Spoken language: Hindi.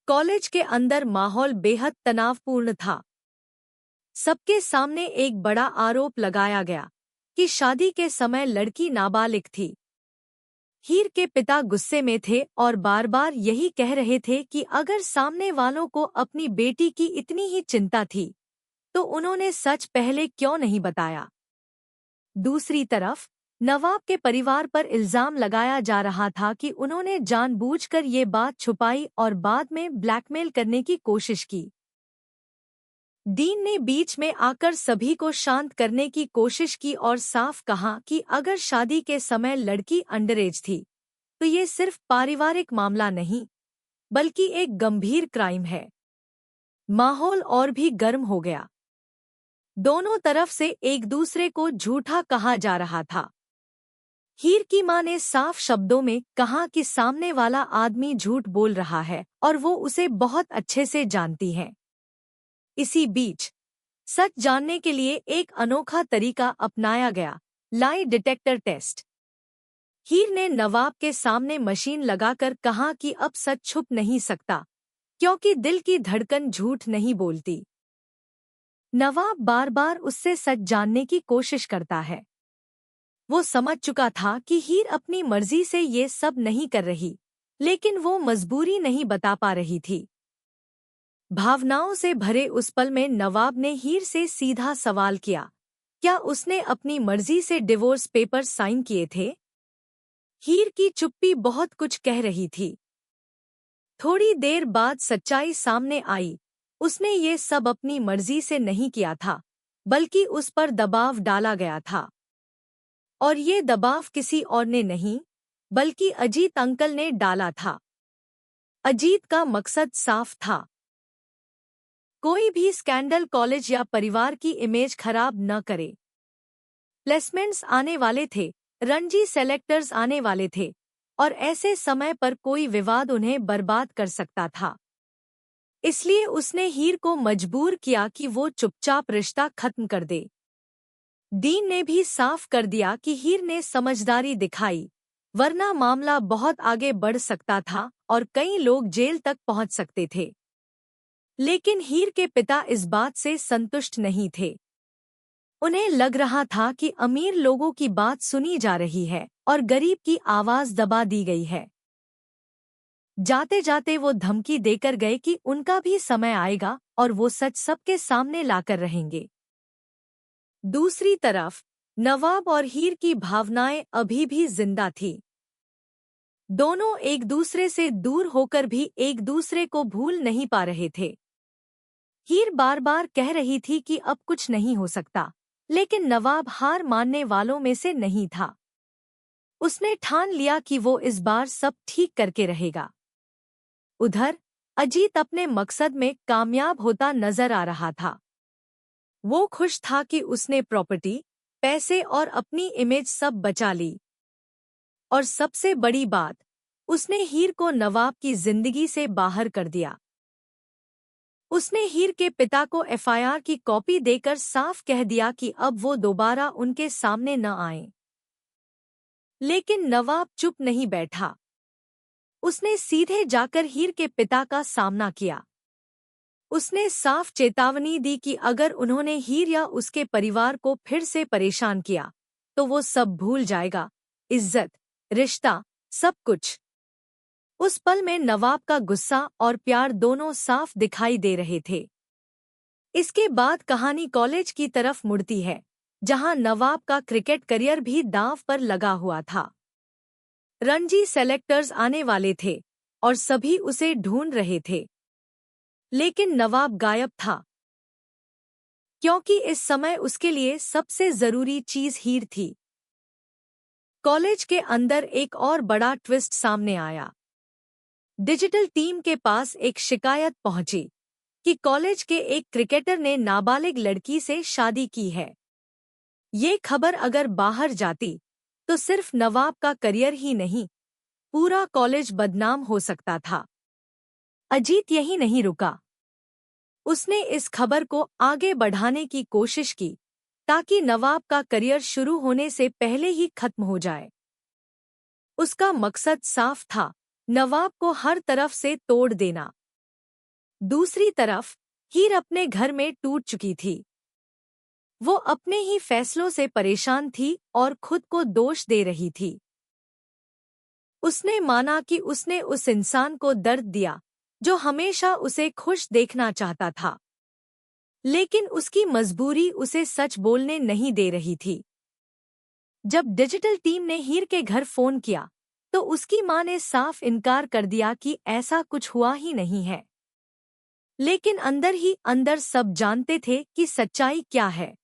कॉलेज के अंदर माहौल बेहद तनावपूर्ण था। सबके सामने एक बड़ा आरोप लगाया गया कि शादी के समय लड़की नाबालिग थी। हीर के पिता गुस्से में थे और बार बार यही कह रहे थे कि अगर सामने वालों को अपनी बेटी की इतनी ही चिंता थी तो उन्होंने सच पहले क्यों नहीं बताया। दूसरी तरफ नवाब के परिवार पर इल्जाम लगाया जा रहा था कि उन्होंने जानबूझकर ये बात छुपाई और बाद में ब्लैकमेल करने की कोशिश की। डीन ने बीच में आकर सभी को शांत करने की कोशिश की और साफ कहा कि अगर शादी के समय लड़की अंडरएज थी तो ये सिर्फ पारिवारिक मामला नहीं बल्कि एक गंभीर क्राइम है। माहौल और भी गर्म हो गया। दोनों तरफ से एक दूसरे को झूठा कहा जा रहा था। हीर की मां ने साफ शब्दों में कहा कि सामने वाला आदमी झूठ बोल रहा है और वो उसे बहुत अच्छे से जानती है। इसी बीच सच जानने के लिए एक अनोखा तरीका अपनाया गया, लाई डिटेक्टर टेस्ट। हीर ने नवाब के सामने मशीन लगाकर कहा कि अब सच छुप नहीं सकता क्योंकि दिल की धड़कन झूठ नहीं बोलती। नवाब बार बार उससे सच जानने की कोशिश करता है। वो समझ चुका था कि हीर अपनी मर्जी से ये सब नहीं कर रही, लेकिन वो मजबूरी नहीं बता पा रही थी। भावनाओं से भरे उस पल में नवाब ने हीर से सीधा सवाल किया, क्या उसने अपनी मर्जी से डिवोर्स पेपर साइन किए थे? हीर की चुप्पी बहुत कुछ कह रही थी। थोड़ी देर बाद सच्चाई सामने आई। उसने ये सब अपनी मर्जी से नहीं किया था, बल्कि उस पर दबाव डाला गया था। और ये दबाव किसी और ने नहीं, बल्कि अजीत अंकल ने डाला था। अजीत का मकसद साफ था। कोई भी स्कैंडल कॉलेज या परिवार की इमेज खराब न करे। प्लेसमेंट्स आने वाले थे, रणजी सेलेक्टर्स आने वाले थे, और ऐसे समय पर कोई विवाद उन्हें बर्बाद कर सकता था। इसलिए उसने हीर को मजबूर किया कि वो चुपचाप रिश्ता खत्म कर दे। डीन ने भी साफ कर दिया कि हीर ने समझदारी दिखाई, वरना मामला बहुत आगे बढ़ सकता था और कई लोग जेल तक पहुंच सकते थे। लेकिन हीर के पिता इस बात से संतुष्ट नहीं थे। उन्हें लग रहा था कि अमीर लोगों की बात सुनी जा रही है और गरीब की आवाज दबा दी गई है। जाते जाते वो धमकी देकर गए कि उनका भी समय आएगा और वो सच सबके सामने लाकर रहेंगे। दूसरी तरफ नवाब और हीर की भावनाएं अभी भी जिंदा थी। दोनों एक दूसरे से दूर होकर भी एक दूसरे को भूल नहीं पा रहे थे। हीर बार बार कह रही थी कि अब कुछ नहीं हो सकता, लेकिन नवाब हार मानने वालों में से नहीं था। उसने ठान लिया कि वो इस बार सब ठीक करके रहेगा। उधर अजीत अपने मकसद में कामयाब होता नजर आ रहा था। वो खुश था कि उसने प्रॉपर्टी, पैसे और अपनी इमेज सब बचा ली। और सबसे बड़ी बात, उसने हीर को नवाब की जिंदगी से बाहर कर दिया। उसने हीर के पिता को एफआईआर की कॉपी देकर साफ कह दिया कि अब वो दोबारा उनके सामने न आए। लेकिन नवाब चुप नहीं बैठा। उसने सीधे जाकर हीर के पिता का सामना किया। उसने साफ चेतावनी दी कि अगर उन्होंने हीर या उसके परिवार को फिर से परेशान किया तो वो सब भूल जाएगा, इज्जत, रिश्ता, सब कुछ। उस पल में नवाब का गुस्सा और प्यार दोनों साफ दिखाई दे रहे थे। इसके बाद कहानी कॉलेज की तरफ मुड़ती है, जहां नवाब का क्रिकेट करियर भी दांव पर लगा हुआ था। रणजी सेलेक्टर्स आने वाले थे और सभी उसे ढूंढ रहे थे। लेकिन नवाब गायब था, क्योंकि इस समय उसके लिए सबसे जरूरी चीज हीर थी। कॉलेज के अंदर एक और बड़ा ट्विस्ट सामने आया। डिजिटल टीम के पास एक शिकायत पहुंची कि कॉलेज के एक क्रिकेटर ने नाबालिग लड़की से शादी की है। ये खबर अगर बाहर जाती तो सिर्फ नवाब का करियर ही नहीं, पूरा कॉलेज बदनाम हो सकता था। अजीत यही नहीं रुका। उसने इस खबर को आगे बढ़ाने की कोशिश की ताकि नवाब का करियर शुरू होने से पहले ही खत्म हो जाए। उसका मकसद साफ था, नवाब को हर तरफ से तोड़ देना। दूसरी तरफ हीर अपने घर में टूट चुकी थी। वो अपने ही फैसलों से परेशान थी और खुद को दोष दे रही थी। उसने माना कि उसने उस इंसान को दर्द दिया जो हमेशा उसे खुश देखना चाहता था, लेकिन उसकी मजबूरी उसे सच बोलने नहीं दे रही थी। जब डिजिटल टीम ने हीर के घर फोन किया तो उसकी मां ने साफ इनकार कर दिया कि ऐसा कुछ हुआ ही नहीं है। लेकिन अंदर ही अंदर सब जानते थे कि सच्चाई क्या है।